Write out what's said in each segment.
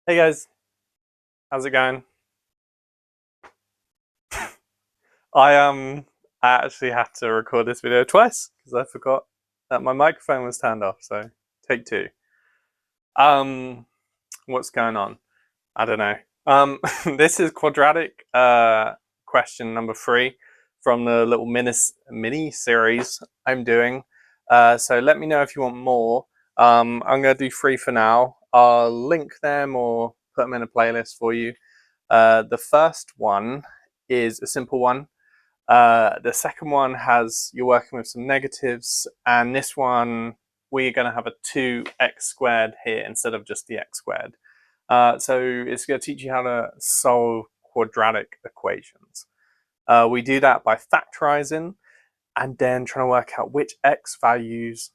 Hey guys, how's it going? I actually had to record this video twice because I forgot that my microphone was turned off, so take two. Um what's going on? I don't know. This is quadratic question number 3 from the little mini series I'm doing. So let me know if you want more. I'm gonna do 3 for now. I'll link them or put them in a playlist for you. The first one is a simple one. The second one has, you're working with some negatives, and this one we're going to have a 2x squared here instead of just the x squared. So it's going to teach you how to solve quadratic equations. We do that by factorizing and then trying to work out which x values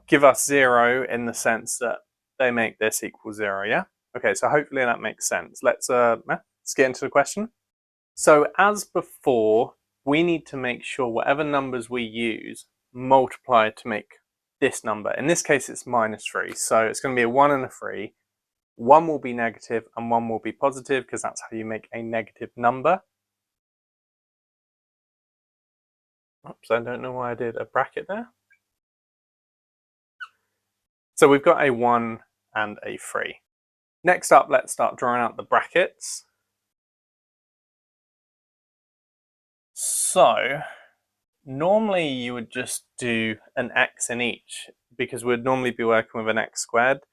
give us 0 in the sense that they make this equal 0, yeah? Okay, so hopefully that makes sense. Let's get into the question. So as before, we need to make sure whatever numbers we use multiply to make this number. In this case, it's -3. So it's going to be a 1 and a 3. One will be negative and one will be positive because that's how you make a negative number. Oops, I don't know why I did a bracket there. So we've got a 1 and a 3. Next up, let's start drawing out the brackets. So normally you would just do an x in each because we'd normally be working with an x squared.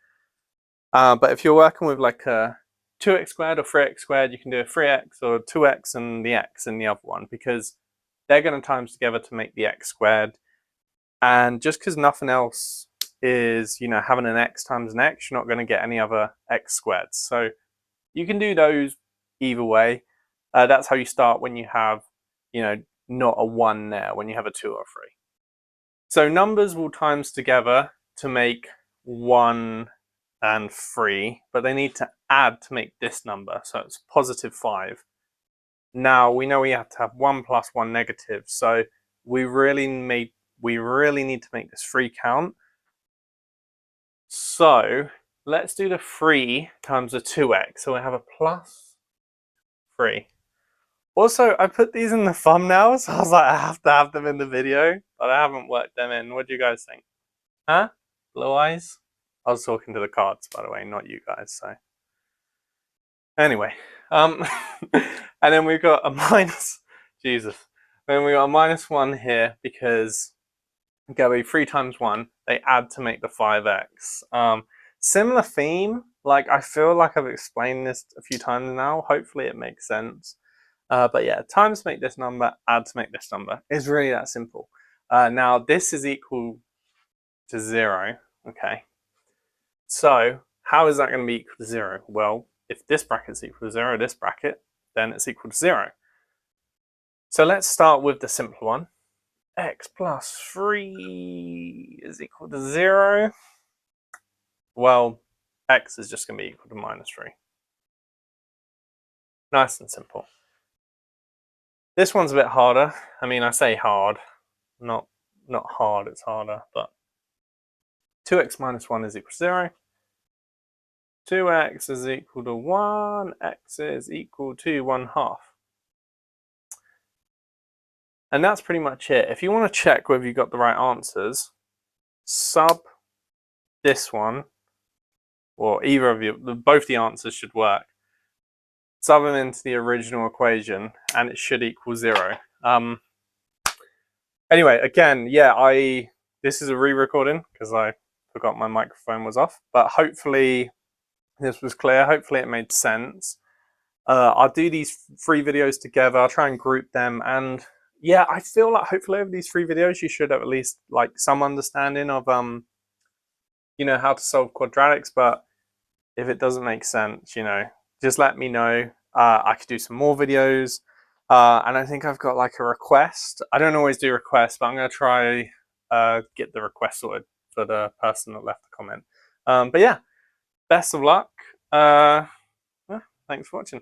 But if you're working with like a 2x squared or 3x squared, you can do a 3x or 2x and the x in the other one because they're going to times together to make the x squared. And just because nothing else is, having an x times an x, you're not going to get any other x squared. So you can do those either way. That's how you start when you have, not a 1 there, when you have a 2 or a 3. So numbers will times together to make 1 and 3, but they need to add to make this number, so it's +5. Now we know we have to have 1 plus 1 negative, so we really need to make this 3 count. So let's do the 3 times the 2x, so we have a +3. Also, I put these in the thumbnail, so I was like, I have to have them in the video, but I haven't worked them in. What do you guys think? Huh? Blue eyes? I was talking to the cards, by the way, not you guys, so. Anyway, and then we've got a minus, Jesus. Then we got a -1 here because go 3 times 1, they add to make the 5x. Similar theme, like I feel like I've explained this a few times now. Hopefully it makes sense. But yeah, times to make this number, add to make this number. It's really that simple. Now this is equal to 0, okay? So how is that going to be equal to 0? Well, if this bracket is equal to 0, this bracket, then it's equal to 0. So let's start with the simple one. X plus 3 is equal to 0. Well, x is just going to be equal to -3. Nice and simple. This one's a bit harder. I mean, I say hard, not hard, it's harder, but 2x minus 1 is equal to 0. 2x is equal to 1, x is equal to 1/2. And that's pretty much it. If you want to check whether you got the right answers, sub this one, or either of you, both the answers should work. Sub them into the original equation, and it should equal 0. Anyway, again, yeah, this is a re-recording because I forgot my microphone was off, but hopefully this was clear. Hopefully it made sense. I'll do these 3 videos together. I'll try and group them, and yeah, I feel like hopefully over these 3 videos you should have at least like some understanding of how to solve quadratics. But if it doesn't make sense, just let me know. I could do some more videos. And I think I've got like a request. I don't always do requests, but I'm going to try get the request sorted for the person that left the comment. But yeah, best of luck. Thanks for watching.